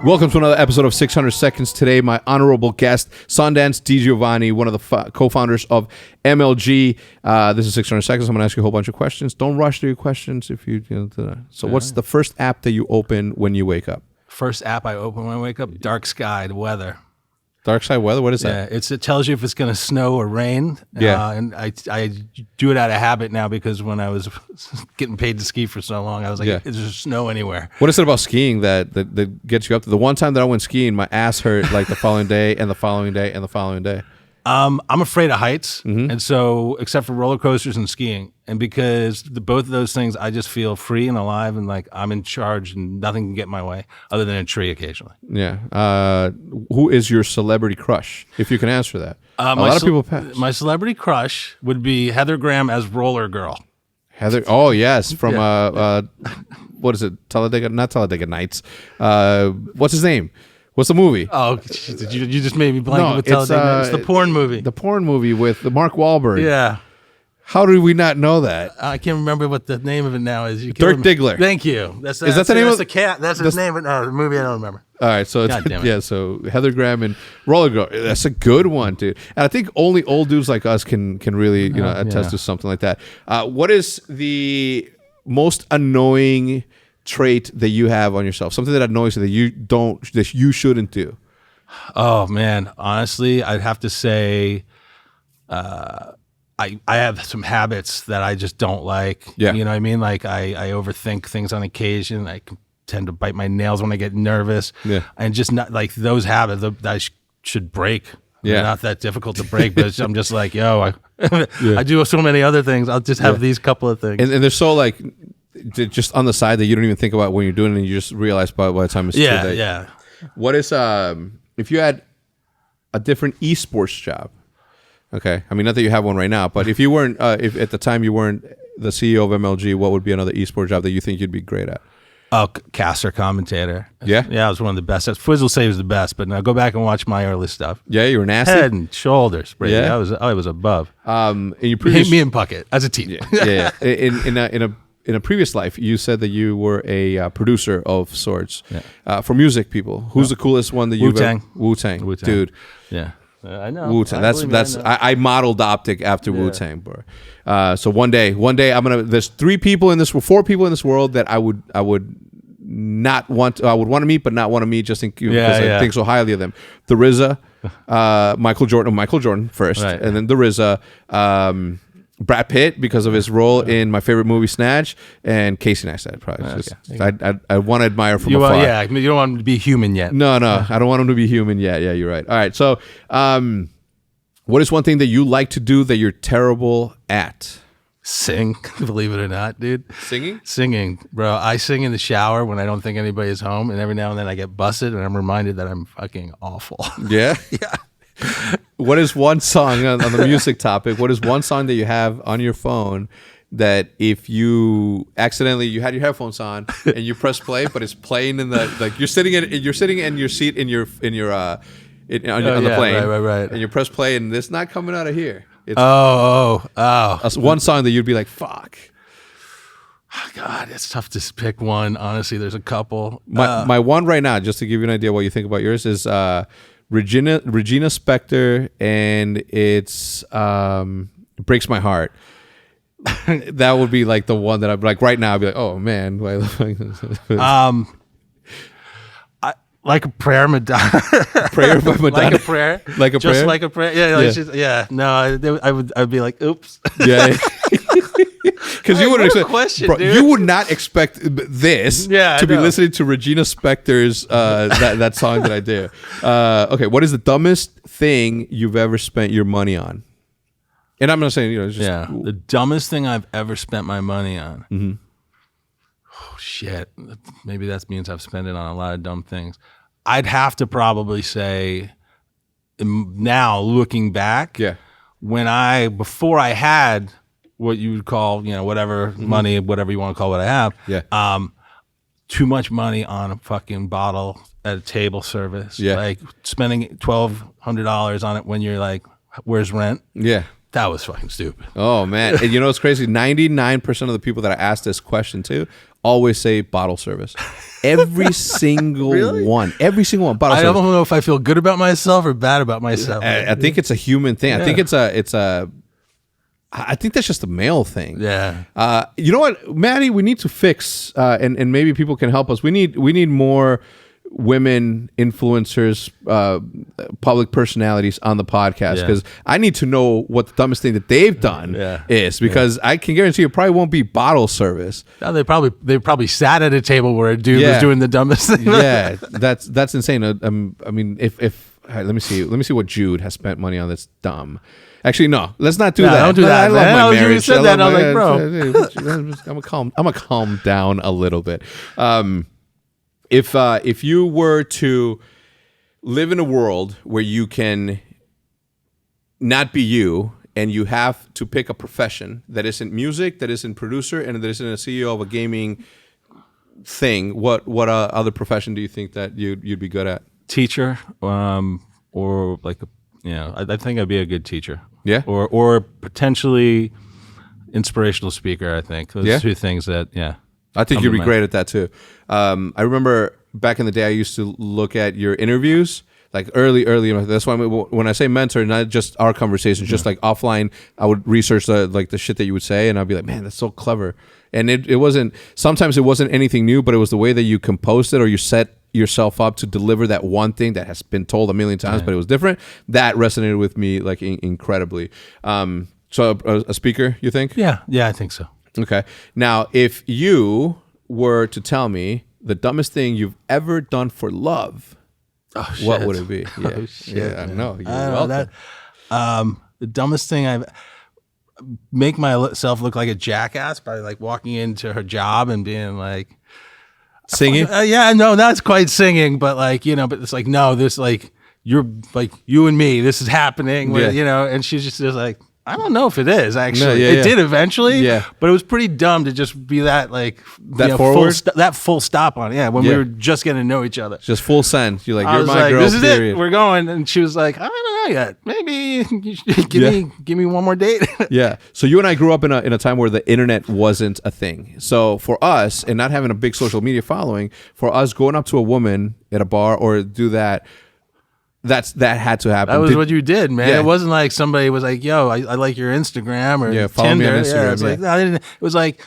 Welcome to another episode of 600 Seconds. Today, my honorable guest, Sundance DiGiovanni, one of the co-founders of MLG. This is 600 Seconds. I'm going to ask you a whole bunch of questions. Don't rush through your questions. So what's the first app that you open when you wake up? First app I open when I wake up, Dark Sky, the weather. Dark Sky Weather? What is that? Yeah, it tells you if it's going to snow or rain. Yeah. And I do it out of habit now because when I was getting paid to ski for so long, I was like, is there snow anywhere? What is it about skiing that gets you up to? The one time that I went skiing, my ass hurt like the following day and the following day and the following day. I'm afraid of heights, and so except for roller coasters and skiing, and because both of those things, I just feel free and alive, and like I'm in charge, and nothing can get in my way other than a tree occasionally. Yeah. Who is your celebrity crush? If you can answer that, a lot of people pass. My celebrity crush would be Heather Graham as Roller Girl. Heather. Oh yes, from what is it? Talladega? Not Talladega Nights. What's his name? What's the movie? Oh, you just made me blank with Talladega. It's the porn movie. The porn movie with the Mark Wahlberg. Yeah. How did we not know that? I can't remember what the name of it now is. Dirk Diggler. Thank you. Is that the name of the cat? That's his name. No, the movie I don't remember. All right, so so Heather Graham and Roller Girl. That's a good one, dude. And I think only old dudes like us can really attest to something like that. What is the most annoying trait that you have on yourself? Something that annoys you that you shouldn't do? Oh man, honestly, I'd have to say, I have some habits that I just don't like. Yeah. You know what I mean? Like I overthink things on occasion. I tend to bite my nails when I get nervous. Yeah. And just not like those habits that I should break. Yeah. Not that difficult to break, but I'm just like, I do so many other things. I'll just have these couple of things. And they're so like just on the side that you don't even think about when you're doing it, and you just realize by the time it's too late. Yeah. What is if you had a different esports job? Okay, I mean, not that you have one right now, but if you weren't, if at the time you weren't the CEO of MLG, what would be another esports job that you think you'd be great at? Oh, caster, commentator. Yeah? Yeah, I was one of the best. Fizz will say he was the best, but now go back and watch my early stuff. Yeah, you were nasty? Head and shoulders, Brady. Yeah? I was above. In your previous... Me and Puckett as a team. Yeah. In a previous life, you said that you were a producer of sorts for music people. Who's the coolest one that you've Wu-Tang. Wu-Tang. Dude. Yeah. I know. Wu-Tang. I modeled Optic after Wu-Tang, bro. So one day there's four people in this world that I would not want to, I would want to meet, but not want to meet just because I think so highly of them. The RZA, Michael Jordan first, right. And then the RZA, Brad Pitt because of his role in my favorite movie Snatch, and Casey Neistat probably. I want to admire from afar. You don't want him to be human yet. No, I don't want him to be human yet. Yeah, you're right. All right, so what is one thing that you like to do that you're terrible at? Sing, believe it or not, dude. Singing, bro. I sing in the shower when I don't think anybody's home, and every now and then I get busted, and I'm reminded that I'm fucking awful. Yeah? Yeah. What is one song on the music topic? What is one song that you have on your phone that if you accidentally you had your headphones on and you press play, but it's playing in the like you're sitting in your seat on the plane, right, and you press play and it's not coming out of here. It's one song that you'd be like, fuck. God, it's tough to pick one. Honestly, there's a couple. My one right now, just to give you an idea what you think about yours, is Regina Spektor, and it's Breaks My Heart. That would be like the one that I'd like right now. I'd be like, oh man, Like a Prayer, Madonna. Prayer by Madonna. Like a prayer. Like a prayer. Just like a prayer. Yeah. No, I'd be like, oops. Yeah. Because you wouldn't expect, question, bro, dude. You would not expect this to be listening to Regina Spektor's that song that I do. Okay, what is the dumbest thing you've ever spent your money on? And I'm not saying it's just the dumbest thing I've ever spent my money on. Mm-hmm. Oh shit! Maybe that means I've spent it on a lot of dumb things. I'd have to probably say, now looking back, before I had what you would call, whatever money, whatever you want to call what I have. Too much money on a fucking bottle at a table service. Yeah. Like spending $1,200 on it when you're like, where's rent? Yeah. That was fucking stupid. Oh man. And it's crazy. 99% of the people that I asked this question to always say bottle service. Every single one. Every single one. Bottle I service. don't know if I feel good about myself or bad about myself. I think it's a human thing. I think I think that's just a male thing. Yeah. You know what, Maddie? We need to fix, and maybe people can help us. We need more women influencers, public personalities on the podcast, because I need to know what the dumbest thing that they've done is, because I can guarantee it probably won't be bottle service. No, they probably sat at a table where a dude was doing the dumbest thing. Yeah, that's insane. I mean, if let me see what Jude has spent money on that's dumb. Actually, no. Let's not do that. Don't do that. I love my marriage. You said that, I was like, bro. I'm gonna calm down a little bit. If you were to live in a world where you can not be you, and you have to pick a profession that isn't music, that isn't producer, and that isn't a CEO of a gaming thing, what other profession do you think that you'd be good at? Teacher, or like I think I'd be a good teacher. Yeah. Or potentially inspirational speaker. I think those two things that I think you'd be great at that too. I remember back in the day, I used to look at your interviews, like early. That's why when I say mentor, not just our conversations, just like offline, I would research the shit that you would say, and I'd be like, man, that's so clever. And it wasn't. Sometimes it wasn't anything new, but it was the way that you composed it, or you set yourself up to deliver that one thing that has been told a million times, but it was different. That resonated with me like incredibly. So a speaker, you think? Yeah, I think so. Okay. Now, if you were to tell me the dumbest thing you've ever done for love, what would it be? Yeah, I know. You're welcome. The dumbest thing I've make myself look like a jackass by like walking into her job and being like singing. No, that's quite singing, but like but it's like no, this like you're like you and me. This is happening. And she's just like. I don't know if it is actually. It did eventually, but it was pretty dumb to just be that like that forward, that full stop on when we were just getting to know each other. Just full send. You're like, you're my girl. This is it. We're going, and she was like, I don't know yet. Maybe give me one more date. Yeah. So you and I grew up in a time where the internet wasn't a thing. So for us, and not having a big social media following, for us going up to a woman at a bar or do that. That had to happen. That was what you did, man. Yeah. It wasn't like somebody was like, "Yo, I like your Instagram or follow Tinder." me on Instagram. Yeah, it's like, no, I didn't. It was like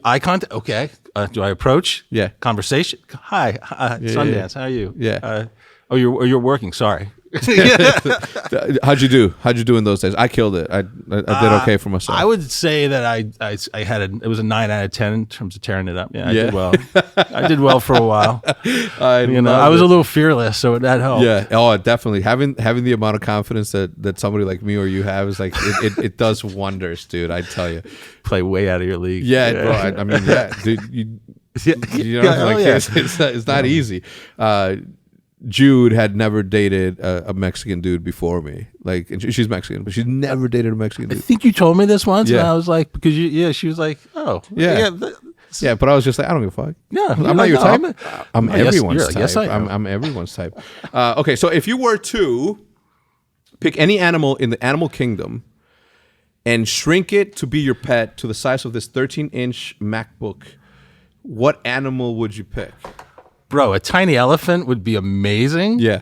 eye contact. Okay, do I approach? Yeah, conversation. Hi, Sundance. How are you? Yeah. You're working. Sorry. How'd you do in those days? I killed it. I did okay for myself. I would say that I had it was a 9 out of 10 in terms of tearing it up. I did well. I did well for a while. I was a little fearless, so that helped. Yeah. Oh, definitely. Having the amount of confidence that somebody like me or you have is like it does wonders, dude. I tell you. Play way out of your league. Yeah, bro. I mean, dude. It's not easy. Jude had never dated a Mexican dude before me. Like, and she's Mexican, but she's never dated a Mexican dude. I think you told me this once, and I was like, because she was like, oh, yeah, but I was just like, I don't give a fuck. Yeah, I'm not your type. I'm everyone's type. Yes, I am. I'm everyone's type. Okay, so if you were to pick any animal in the animal kingdom and shrink it to be your pet to the size of this 13-inch MacBook, what animal would you pick? Bro, a tiny elephant would be amazing. Yeah.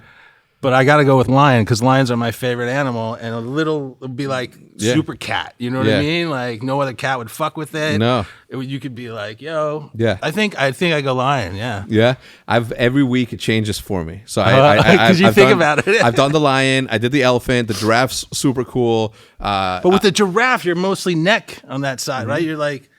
But I got to go with lion because lions are my favorite animal. And a little would be like super cat. You know what I mean? Like no other cat would fuck with it. No. You could be like, yo. Yeah. I think I go lion. Yeah. Yeah. Every week it changes for me. So because you think about it. I've done the lion. I did the elephant. The giraffe's super cool. But with the giraffe, you're mostly neck on that side, right? You're like.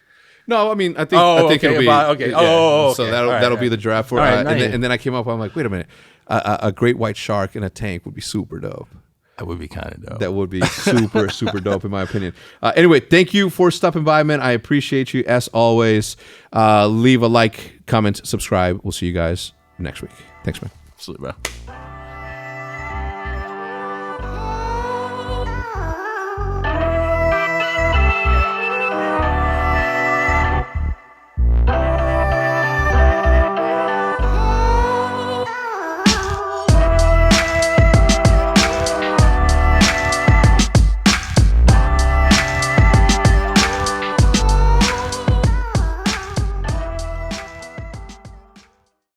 No, I mean, I think it'll be okay. So that'll be the draft for. And then I came up. I'm like, wait a minute, a great white shark in a tank would be super dope. That would be kind of dope. That would be super dope in my opinion. Anyway, thank you for stopping by, man. I appreciate you as always. Leave a like, comment, subscribe. We'll see you guys next week. Thanks, man. Absolutely, bro.